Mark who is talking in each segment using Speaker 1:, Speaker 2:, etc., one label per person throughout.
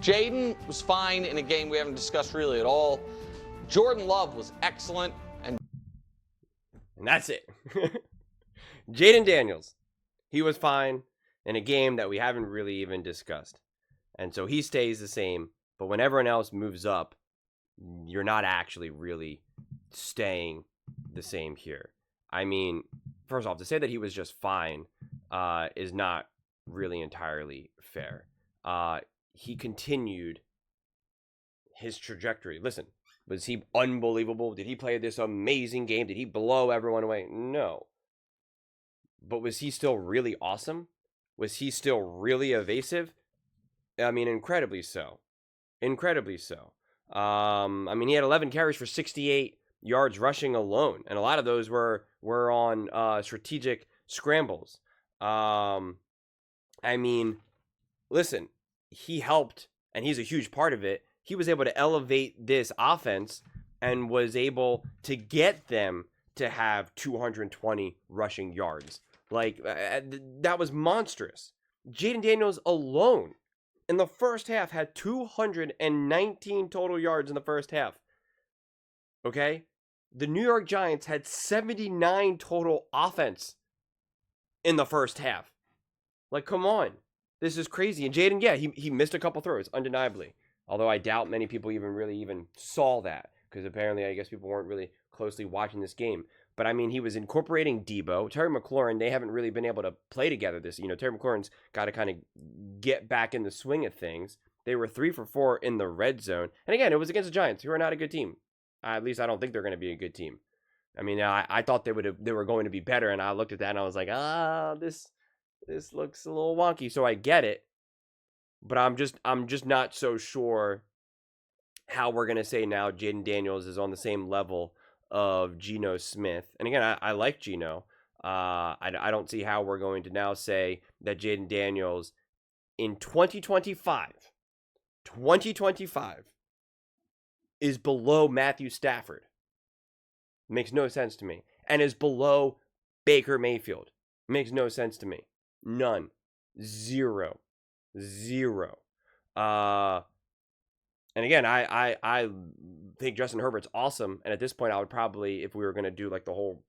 Speaker 1: Jayden was fine in a game we haven't discussed really at all. Jordan Love was excellent. And
Speaker 2: that's it. Jaden Daniels, he was fine in a game that we haven't really even discussed. And so he stays the same. But when everyone else moves up, you're not actually really staying the same here. I mean, first off, to say that he was just fine is not really entirely fair. He continued his trajectory. Listen, was he unbelievable? Did he play this amazing game? Did he blow everyone away? No. But was he still really awesome? Was he still really evasive? I mean, incredibly so. Incredibly so. I mean, he had 11 carries for 68 yards rushing alone, and a lot of those were on strategic scrambles. I mean, listen, he helped, and he's a huge part of it. He was able to elevate this offense and was able to get them to have 220 rushing yards. Like, that was monstrous. Jayden Daniels alone in the first half had 219 total yards in the first half. Okay? The New York Giants had 79 total offense in the first half. Like, come on. This is crazy. And Jaden, yeah, he missed a couple throws, undeniably. Although I doubt many people even saw that. Because apparently, I guess people weren't really closely watching this game. But, I mean, he was incorporating Debo. Terry McLaurin, they haven't really been able to play together this. Terry McLaurin's got to kind of get back in the swing of things. They were 3 for 4 in the red zone. And again, it was against the Giants, who are not a good team. At least I don't think they're going to be a good team. I mean, I thought they were going to be better, and I looked at that and I was like, this looks a little wonky. So I get it, but I'm just not so sure how we're going to say now Jayden Daniels is on the same level of Geno Smith. And again, I like Geno. I don't see how we're going to now say that Jayden Daniels in 2025 is below Matthew Stafford. Makes no sense to me. And is below Baker Mayfield. Makes no sense to me. None. Zero. And again, I think Justin Herbert's awesome. And at this point, I would probably, if we were going to do like the whole,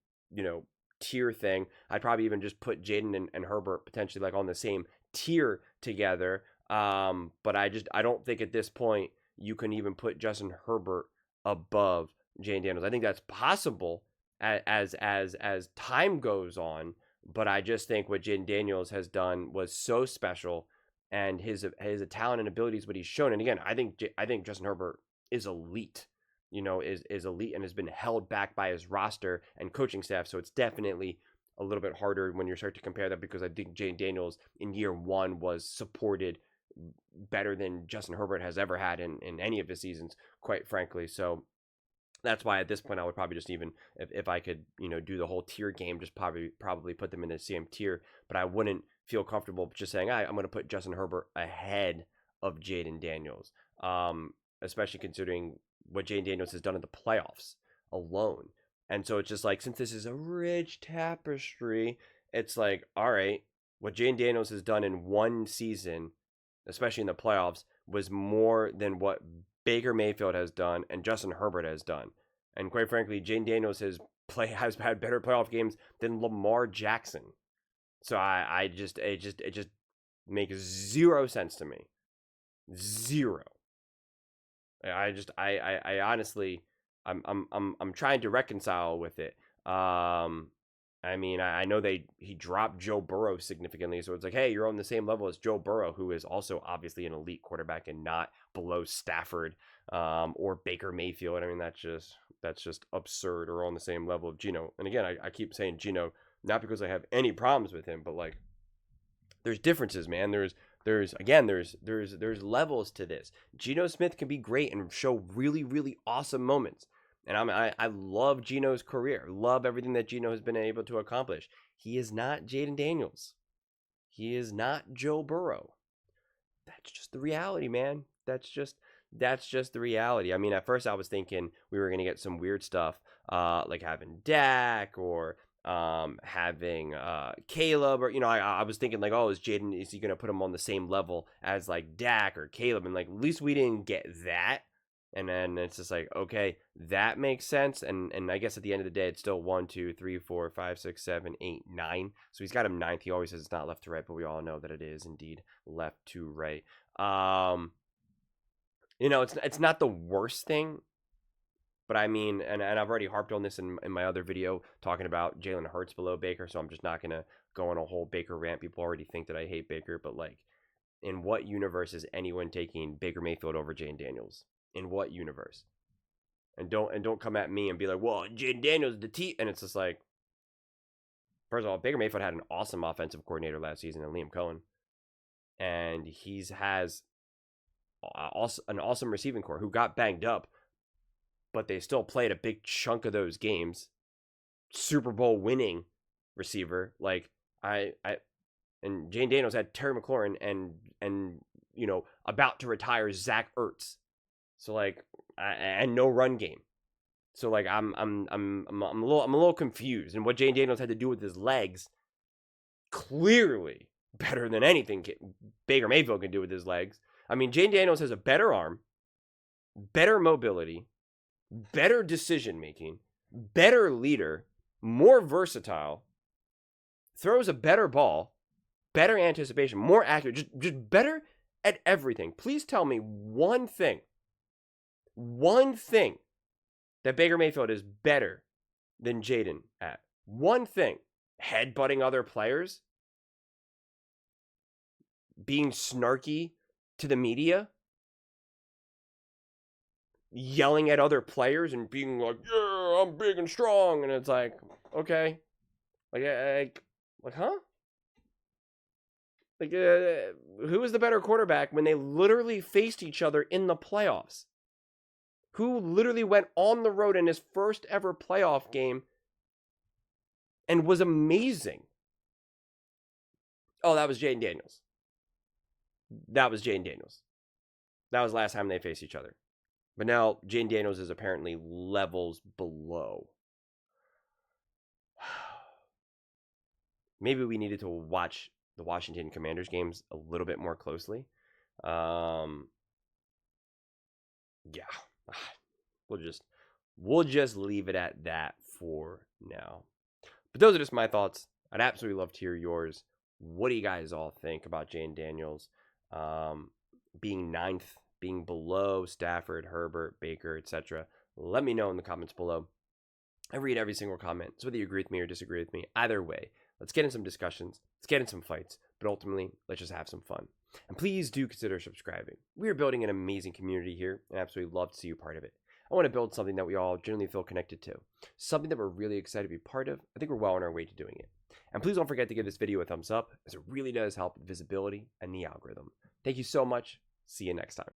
Speaker 2: tier thing, I'd probably even just put Jaden and Herbert potentially like on the same tier together. But I don't think at this point you can even put Justin Herbert above Jayden Daniels. I think that's possible as time goes on. But I just think what Jayden Daniels has done was so special. And his talent and abilities, what he's shown. And again, I think Justin Herbert is elite, is elite and has been held back by his roster and coaching staff. So it's definitely a little bit harder when you start to compare that, because I think Jayden Daniels in year one was supported better than Justin Herbert has ever had in any of his seasons, quite frankly. So that's why at this point I would probably just even, if I could, do the whole tier game, just probably put them in the same tier. But I wouldn't feel comfortable just saying, I'm going to put Justin Herbert ahead of Jayden Daniels, especially considering what Jayden Daniels has done in the playoffs alone. And so it's just like, since this is a rich tapestry, it's like, all right, what Jayden Daniels has done in one season, especially in the playoffs, was more than what Baker Mayfield has done and Justin Herbert has done. And quite frankly, Jayden Daniels has had better playoff games than Lamar Jackson. So it just makes zero sense to me. Zero. I honestly, I'm trying to reconcile with it. I mean, I know he dropped Joe Burrow significantly, so it's like, hey, you're on the same level as Joe Burrow, who is also obviously an elite quarterback and not below Stafford or Baker Mayfield. I mean, that's just absurd, or on the same level of Geno. And again, I keep saying Geno, not because I have any problems with him, but like, there's differences, man. There's levels to this. Geno Smith can be great and show really, really awesome moments. And I love Geno's career. Love everything that Geno has been able to accomplish. He is not Jayden Daniels. He is not Joe Burrow. That's just the reality, man. That's just the reality. I mean, at first I was thinking we were going to get some weird stuff, like having Dak or having Caleb, or I was thinking like, oh, is he gonna put him on the same level as like Dak or Caleb? And like, at least we didn't get that. And then it's just like, okay, that makes sense. And I guess at the end of the day, it's still 1, 2, 3, 4, 5, 6, 7, 8, 9. So he's got him 9th. He always says it's not left to right, but we all know that it is indeed left to right. It's not the worst thing. But I mean, and I've already harped on this in my other video talking about Jalen Hurts below Baker, so I'm just not going to go on a whole Baker rant. People already think that I hate Baker, but like, in what universe is anyone taking Baker Mayfield over Jayden Daniels? In what universe? And don't come at me and be like, well, Jayden Daniels the T, and it's just like, first of all, Baker Mayfield had an awesome offensive coordinator last season in Liam Cohen, and has an awesome receiving core who got banged up, but they still played a big chunk of those games. Super Bowl winning receiver. Like, and Jayden Daniels had Terry McLaurin and about to retire Zach Ertz. So like, and no run game. So like, I'm a little confused. And what Jayden Daniels had to do with his legs, clearly better than anything Baker Mayfield can do with his legs. I mean, Jayden Daniels has a better arm, better mobility, better decision making, better leader, more versatile, throws a better ball, better anticipation, more accurate, just better at everything. Please tell me one thing that Baker Mayfield is better than Jaden at. One thing. Headbutting other players, being snarky to the media, yelling at other players and being like, yeah, I'm big and strong. And it's like, okay. Like huh? Like, who is the better quarterback when they literally faced each other in the playoffs? Who literally went on the road in his first ever playoff game and was amazing? Oh, that was Jayden Daniels. That was the last time they faced each other. But now Jayden Daniels is apparently levels below. Maybe we needed to watch the Washington Commanders games a little bit more closely. Yeah. We'll just leave it at that for now. But those are just my thoughts. I'd absolutely love to hear yours. What do you guys all think about Jayden Daniels being 9th, being below Stafford, Herbert, Baker, etc.? Let me know in the comments below. I read every single comment, so whether you agree with me or disagree with me, either way, let's get in some discussions, let's get in some fights, but ultimately, let's just have some fun. And please do consider subscribing. We are building an amazing community here, and I absolutely love to see you part of it. I want to build something that we all generally feel connected to, something that we're really excited to be part of. I think we're well on our way to doing it. And please don't forget to give this video a thumbs up, as it really does help with visibility and the algorithm. Thank you so much. See you next time.